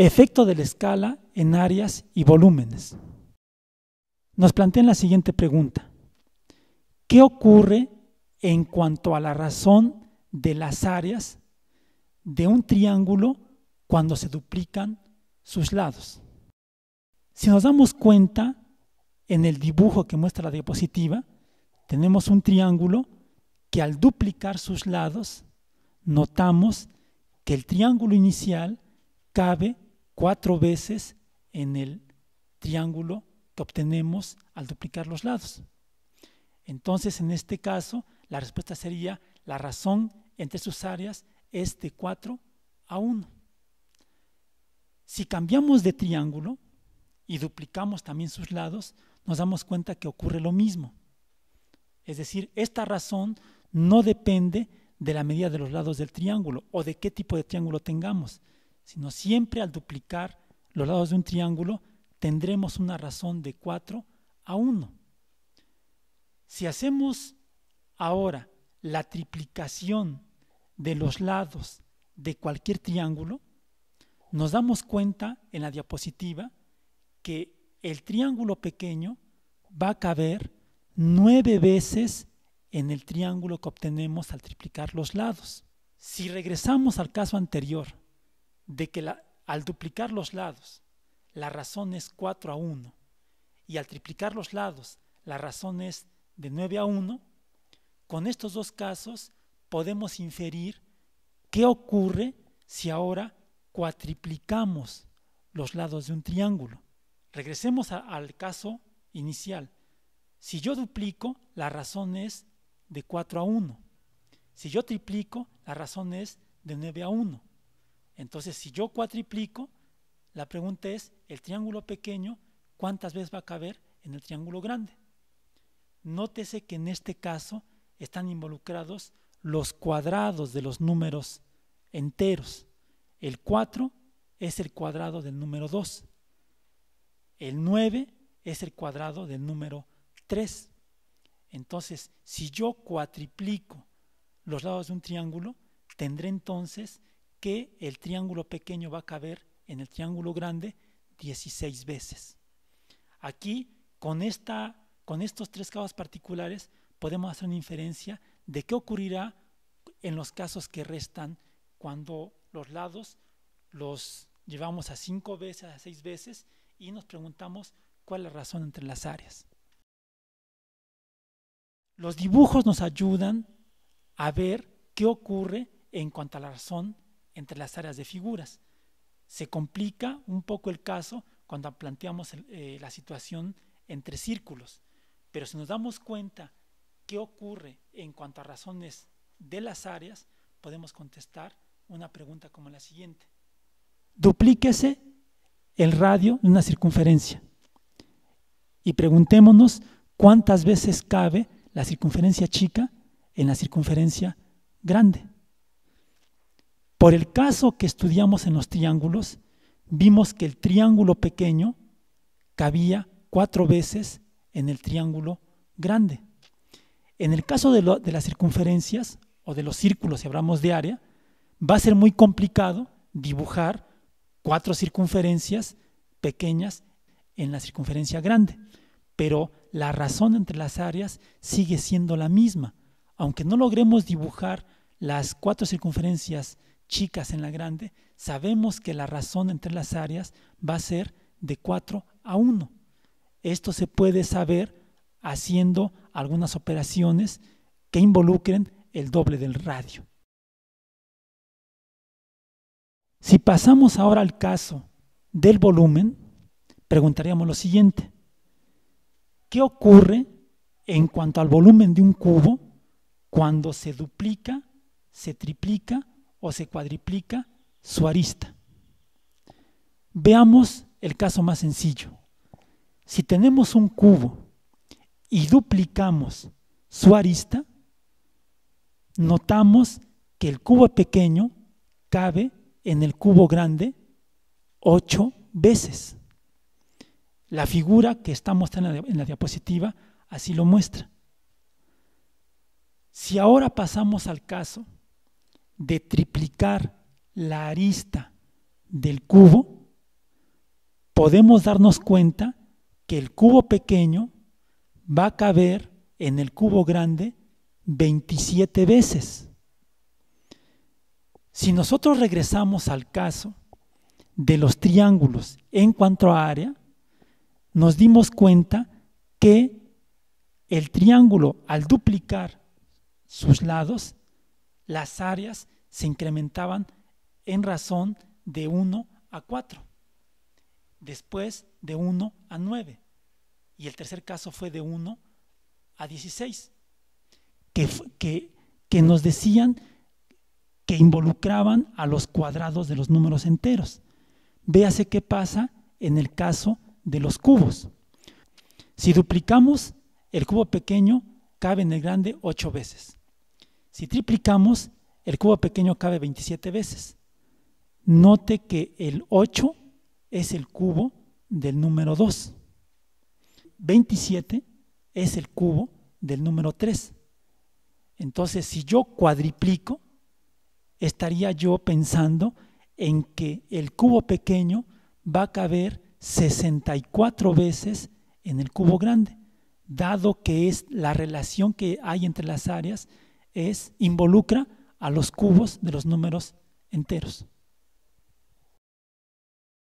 Efecto de la escala en áreas y volúmenes. Nos plantean la siguiente pregunta. ¿Qué ocurre en cuanto a la razón de las áreas de un triángulo cuando se duplican sus lados? Si nos damos cuenta, en el dibujo que muestra la diapositiva, tenemos un triángulo que al duplicar sus lados, notamos que el triángulo inicial cabe 4 veces en el triángulo que obtenemos al duplicar los lados. Entonces, en este caso, la respuesta sería: la razón entre sus áreas es de 4:1. Si cambiamos de triángulo y duplicamos también sus lados, nos damos cuenta que ocurre lo mismo. Es decir, esta razón no depende de la medida de los lados del triángulo o de qué tipo de triángulo tengamos, sino siempre al duplicar los lados de un triángulo tendremos una razón de 4:1. Si hacemos ahora la triplicación de los lados de cualquier triángulo, nos damos cuenta en la diapositiva que el triángulo pequeño va a caber 9 veces en el triángulo que obtenemos al triplicar los lados. Si regresamos al caso anterior de que al duplicar los lados la razón es 4:1 y al triplicar los lados la razón es de 9:1, con estos dos casos podemos inferir qué ocurre si ahora cuatriplicamos los lados de un triángulo. Regresemos al caso inicial. Si yo duplico, la razón es de 4:1. Si yo triplico, la razón es de 9:1. Entonces, si yo cuatriplico, la pregunta es: el triángulo pequeño, ¿cuántas veces va a caber en el triángulo grande? Nótese que en este caso están involucrados los cuadrados de los números enteros. El 4 es el cuadrado del número 2. El 9 es el cuadrado del número 3. Entonces, si yo cuatriplico los lados de un triángulo, tendré entonces que el triángulo pequeño va a caber en el triángulo grande 16 veces. Aquí, con estos 3 casos particulares, podemos hacer una inferencia de qué ocurrirá en los casos que restan cuando los lados los llevamos a 5 veces, a 6 veces, y nos preguntamos cuál es la razón entre las áreas. Los dibujos nos ayudan a ver qué ocurre en cuanto a la razón entre las áreas de figuras. Se complica un poco el caso cuando planteamos la situación entre círculos, pero si nos damos cuenta qué ocurre en cuanto a razones de las áreas, podemos contestar una pregunta como la siguiente. Duplíquese el radio de una circunferencia y preguntémonos cuántas veces cabe la circunferencia chica en la circunferencia grande. Por el caso que estudiamos en los triángulos, vimos que el triángulo pequeño cabía 4 veces en el triángulo grande. En el caso de las circunferencias o de los círculos, si hablamos de área, va a ser muy complicado dibujar 4 circunferencias pequeñas en la circunferencia grande, pero la razón entre las áreas sigue siendo la misma. Aunque no logremos dibujar las 4 circunferencias chicas en la grande, sabemos que la razón entre las áreas va a ser de 4:1. Esto se puede saber haciendo algunas operaciones que involucren el doble del radio. Si pasamos ahora al caso del volumen, preguntaríamos lo siguiente. ¿Qué ocurre en cuanto al volumen de un cubo cuando se duplica, se triplica o se cuadriplica su arista? Veamos el caso más sencillo. Si tenemos un cubo y duplicamos su arista, notamos que el cubo pequeño cabe en el cubo grande 8 veces. La figura que está mostrando en la diapositiva así lo muestra. Si ahora pasamos al caso de triplicar la arista del cubo, podemos darnos cuenta que el cubo pequeño va a caber en el cubo grande 27 veces. Si nosotros regresamos al caso de los triángulos en cuanto a área, nos dimos cuenta que el triángulo, al duplicar sus lados, las áreas se incrementaban en razón de 1 a 4, después de 1 a 9, y el tercer caso fue de 1 a 16, que nos decían que involucraban a los cuadrados de los números enteros. Véase qué pasa en el caso de los cubos. Si duplicamos, el cubo pequeño cabe en el grande 8 veces. Si triplicamos, el cubo pequeño cabe 27 veces. Note que el 8 es el cubo del número 2. 27 es el cubo del número 3. Entonces, si yo cuadriplico, estaría yo pensando en que el cubo pequeño va a caber 64 veces en el cubo grande, dado que es la relación que hay entre las áreas involucra a los cubos de los números enteros.